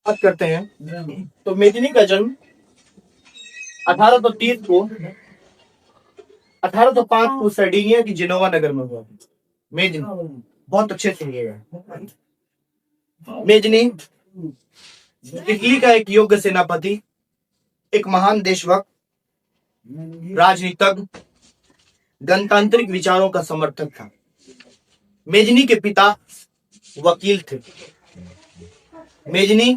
बात करते हैं तो मेदिनी का जन्म 1830 को 1805 को सर्डिनिया की जिनोवा नगर में हुआ। मेदिनी बहुत अच्छे सुनिएगा। मेदिनी इटली का एक योग्य सेनापति, एक महान देशभक्त, राजनीतिज्ञ, गणतांत्रिक विचारों का समर्थक था। मेदिनी के पिता वकील थे। मेदिनी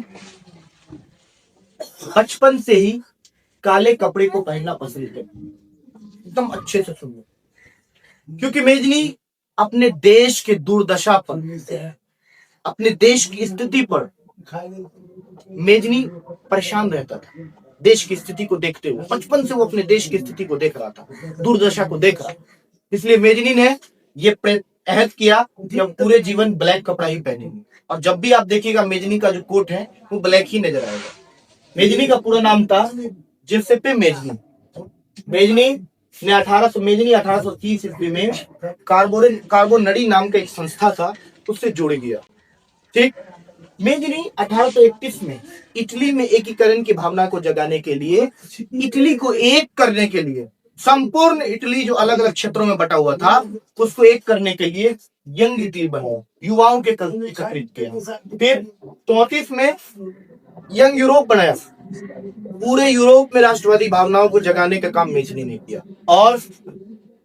बचपन से ही काले कपड़े को पहनना पसंद करती, एकदम अच्छे से सुनो, क्योंकि मेदिनी अपने देश के दुर्दशा पर, अपने देश की स्थिति पर मेदिनी परेशान रहता था। देश की स्थिति को देखते हुए बचपन से वो अपने देश की स्थिति को देख रहा था, दुर्दशा को देख रहा। इसलिए मेदिनी ने ये अहद किया कि हम पूरे जीवन ब्लैक कपड़ा ही पहनेंगे, और जब भी आप देखिएगा मेदिनी का जो कोट है वो ब्लैक ही नजर आएगा। मेदिनी का पूरा नाम था जिसेप्पे मेदिनी। मेदिनी ने 1830 ईस्वी में कार्बोनरी नाम का एक संस्था था, उससे जुड़ गया। ठीक। मेदिनी 1831 में इटली में एकीकरण की भावना को जगाने के लिए, इटली को एक करने के लिए, संपूर्ण इटली जो अलग अलग क्षेत्रों में बटा हुआ था उसको एक करने के लिए यंग इटली बनाया, युवाओं के एकत्रित किया। फिर 34 में यंग यूरोप बनाया, पूरे यूरोप में राष्ट्रवादी भावनाओं को जगाने का काम मेदिनी ने किया। और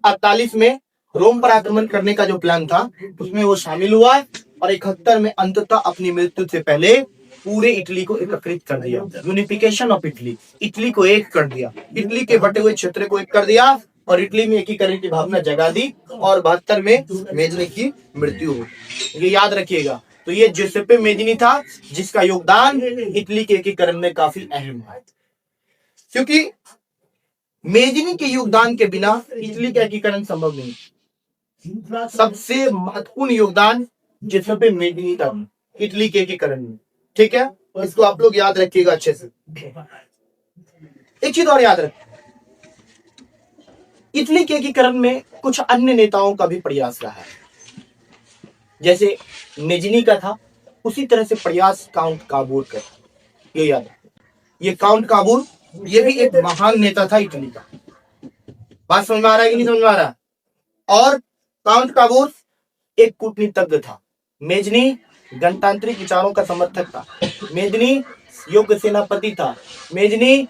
48 में रोम पर आक्रमण करने का जो प्लान था उसमें वो शामिल हुआ, और 71 में अंततः अपनी मृत्यु से पहले पूरे इटली को एकत्रित कर दिया। यूनिफिकेशन ऑफ इटली, इटली को एक कर दिया, इटली के बटे हुए क्षेत्र को एक कर दिया और इटली में एकीकरण की भावना जगा दी। और 72 में मेदिनी की मृत्यु हुई। ये याद रखिएगा। तो ये जिसेप्पे मेदिनी था जिसका योगदान इटली के एकीकरण में काफी अहम है, क्योंकि मेदिनी के योगदान के बिना इटली का एकीकरण संभव नहीं। सबसे महत्वपूर्ण योगदान जिसेप्पे मेदिनी का इटली के एकीकरण में। ठीक है, इसको आप लोग याद रखिएगा अच्छे से। एक चीज और याद रखें, इटली के एकीकरण में कुछ अन्य नेताओं का भी प्रयास रहा है। जैसे मेदिनी का था उसी तरह से प्रयास काउंट काबूर का। ये याद रखें, ये काउंट काबूर ये भी एक महान नेता था इटली का। बात समझ में आ रहा है कि नहीं समझ में आ रहा? और काउंट काबूर एक कूटनीतिज्ञ था। मेदिनी गणतांत्रिक विचारों का समर्थक था। मेदिनी योग्य सेनापति था। मेदिनी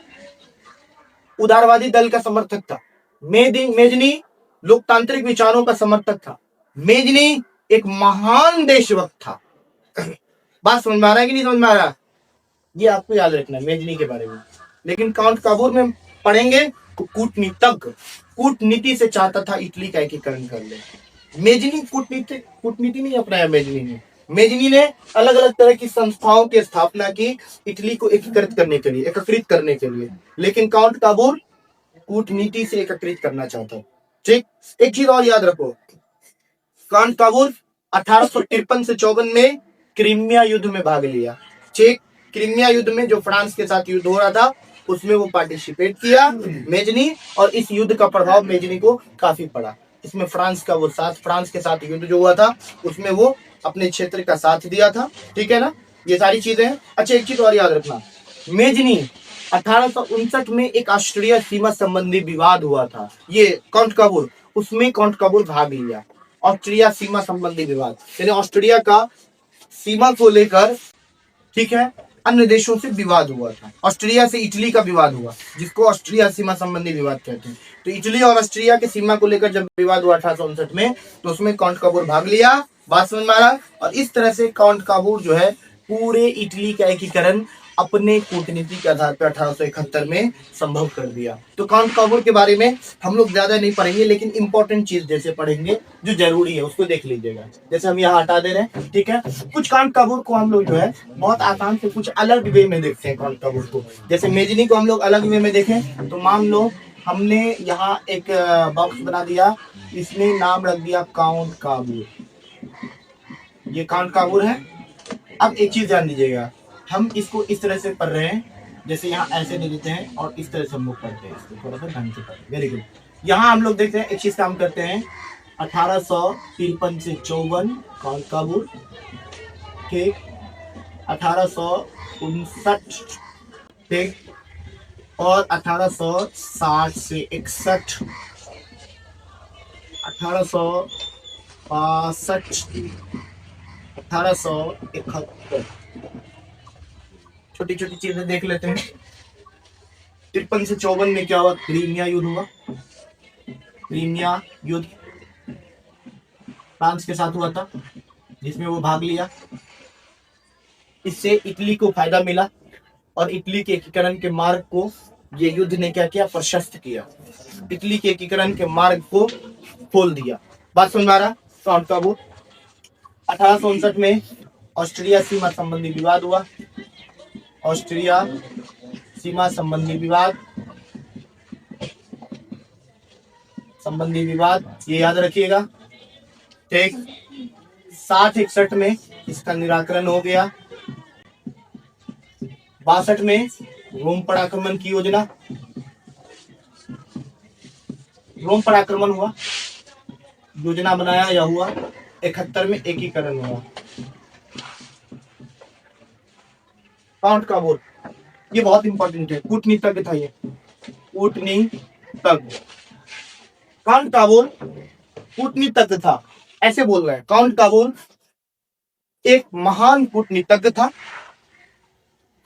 उदारवादी दल का समर्थक था। मेदिनी लोकतांत्रिक विचारों का समर्थक था। मेदिनी एक महान देशभक्त था। बात समझ में आ रहा है कि नहीं समझ में आ रहा? ये आपको याद रखना है मेदिनी के बारे में। लेकिन काउंट काबूर में पढ़ेंगे तो कूटनीतिज्ञ, कूटनीति से चाहता था इटली का एकीकरण कर ले। मेदिनी कूटनीति नहीं अपनाया। मेदिनी ने अलग अलग तरह की संस्थाओं की स्थापना की इटली को एकत्रित करने के लिए। लेकिन काउंट काबूर कूटनीति से एकत्रित करना चाहता। ठीक। एक चीज और याद रखो, काउंट काबूर 1853 से 54 में क्रीमिया युद्ध में भाग लिया। ठीक। क्रीमिया युद्ध में जो फ्रांस के साथ युद्ध हो रहा था उसमें वो पार्टिसिपेट किया मेदिनी, और इस युद्ध का प्रभाव मेदिनी को काफी पड़ा। इसमें फ्रांस के साथ युद्ध जो हुआ था उसमें वो अपने क्षेत्र का साथ दिया था। ठीक है ना, ये सारी चीजें हैं। अच्छा, एक चीज और याद रखना, मेदिनी 1859 में एक ऑस्ट्रिया सीमा संबंधी विवाद हुआ था, ये काउंट काबूर, उसमें काउंट काबूर भाग लिया। ऑस्ट्रिया सीमा संबंधी विवाद, यानी ऑस्ट्रिया का सीमा को लेकर, ठीक है, अन्य देशों से विवाद हुआ था। ऑस्ट्रिया से इटली का विवाद हुआ, जिसको ऑस्ट्रिया सीमा संबंधी विवाद कहते हैं। तो इटली और ऑस्ट्रिया के सीमा को लेकर जब विवाद हुआ 1859 में, तो उसमें काउंट काबूर भाग लिया। बात समझ में आ रहा? और इस तरह से काउंट काबूर जो है पूरे इटली का एकीकरण अपने कूटनीति के आधार पर 1871 में संभव कर दिया। तो काउंट काबूर के बारे में हम लोग ज्यादा नहीं पढ़ेंगे, लेकिन इंपॉर्टेंट चीज जैसे पढ़ेंगे जो जरूरी है उसको देख लीजिएगा। जैसे हम यहाँ हटा दे रहे हैं। ठीक है, कुछ काउंट काबूर को हम लोग जो है बहुत आसान से कुछ अलग वे में देखते हैं। काउंट काबूर को जैसे मेदिनी को हम लोग अलग वे में देखें तो मान लो हमने यहाँ एक बॉक्स बना दिया, इसमें नाम रख दिया काउंट काबूर। ये काउंट काबूर है। अब एक चीज ध्यान दीजिएगा, हम इसको इस तरह से पढ़ रहे हैं, जैसे यहाँ ऐसे दे देते हैं और इस तरह से हम लोग पढ़ते हैं। इसको थोड़ा सा ढंग से पढ़ते हैं। Very good. यहाँ हम लोग देखते हैं एक चीज काम करते हैं, 1853 से 54 काउंट काबूर। ठीक। 1859, ठीक, और 1860 से 61, 1862, 1871। छोटी छोटी चीजें देख लेते हैं। 53 से 54 में क्या हुआ? क्रीमिया युद्ध हुआ। क्रीमिया युद्ध फ्रांस के साथ हुआ था, जिसमें वो भाग लिया। इससे इटली को फायदा मिला और इटली के एकीकरण के मार्ग को ये युद्ध ने क्या किया? प्रशस्त किया। इटली के एकीकरण के मार्ग को खोल दिया। बात समझ में आ रहा? काउंट काबूल। 1859 में ऑस्ट्रिया सीमा संबंधी विवाद हुआ। ऑस्ट्रिया सीमा संबंधी विवाद, ये याद रखिएगा, ठीक। 60-61 में इसका निराकरण हो गया। 62 में रोम पर आक्रमण की योजना, रोम पर आक्रमण हुआ, योजना बनाया या हुआ। 71 में एकीकरण हुआ। काउंट का बोल, ये बहुत इंपॉर्टेंट है। कूटनीतिज्ञ था ये, कूटनीतिज्ञ। काउंट का बोल कूटनीतिज्ञ था, ऐसे बोल रहे हैं। काउंट का बोल एक महान कूटनीतिज्ञ था।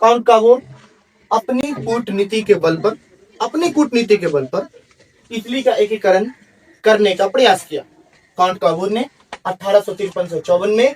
काउंट का बोल अपनी कूटनीति के बल पर इटली का एकीकरण करने का प्रयास किया। काउंट काबूल ने 1853 से 54 में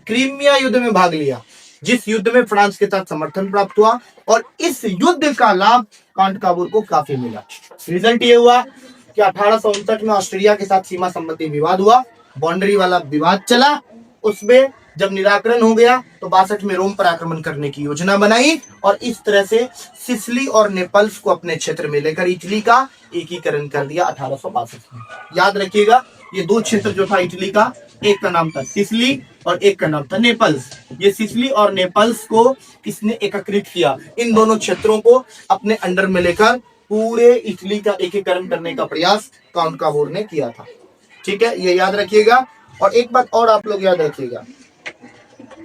क्रीमिया युद्ध में भाग लिया, जिस युद्ध में फ्रांस के साथ समर्थन प्राप्त हुआ, और इस युद्ध का लाभ काउंट काबूल को काफी मिला। रिजल्ट ये हुआ कि 1859 में ऑस्ट्रिया के साथ सीमा संबंधी विवाद हुआ, बाउंड्री वाला विवाद चला। उसमें जब निराकरण हो गया तो 62 में रोम पर आक्रमण करने की योजना बनाई, और इस तरह से सिसिली और नेपल्स को अपने क्षेत्र में लेकर इटली का एकीकरण कर दिया 1862 में। याद रखिएगा, ये दो क्षेत्र जो था इटली का, एक का नाम था सिसिली और एक का नाम था नेपल्स। ये सिसिली और नेपल्स को इसने एकीकृत किया। इन दोनों क्षेत्रों को अपने अंडर में लेकर पूरे इटली का एकीकरण करने का प्रयास काउंट काबूल ने किया था। ठीक है, ये याद रखिएगा। और एक बात और आप लोग याद रखिएगा,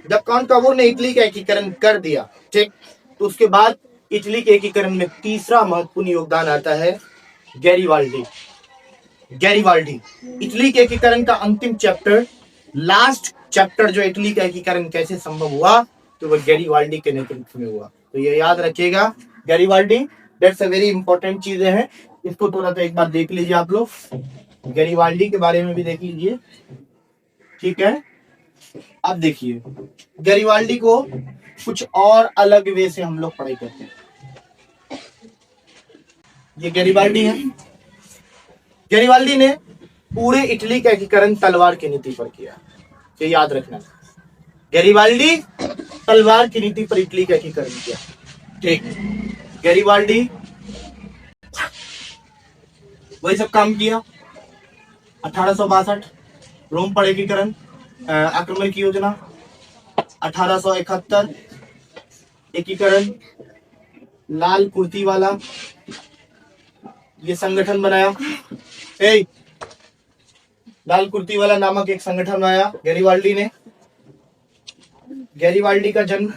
जब काउंट काबूल ने इटली का एकीकरण कर दिया, ठीक, तो उसके बाद इटली के एकीकरण में तीसरा महत्वपूर्ण योगदान आता है गैरीवाल्डी। इटली के एकीकरण का अंतिम चैप्टर, लास्ट चैप्टर, जो इटली का एकीकरण कैसे संभव हुआ, तो वह गैरीवाल्डी के नेतृत्व में हुआ। तो ये याद रखिएगा, Garibaldi, that's a very important चीजें हैं। इसको थोड़ा सा एक बार देख लीजिए आप लोग, गैरीवाल्डी के बारे में भी देख लीजिए। ठीक है, अब देखिए गैरीवाल्डी को कुछ और अलग वे से हम लोग पढ़ाई करते हैं। ये गैरीवाल्डी है। गैरीवाल्डी ने पूरे इटली का एकीकरण तलवार की नीति पर किया, ये याद रखना। गैरीवाल्डी तलवार की नीति पर इटली का एकीकरण किया। ठीक, गैरीवाल्डी वही सब काम किया। 1862 रोम पर एकीकरण, आक्रमण की योजना। 1871 एकीकरण, लाल कुर्ती वाला ये संगठन बनाया। लाल कुर्ती वाला नामक एक संगठन बनाया गैरीवाल्डी ने। गैरीवाल्डी का जन्म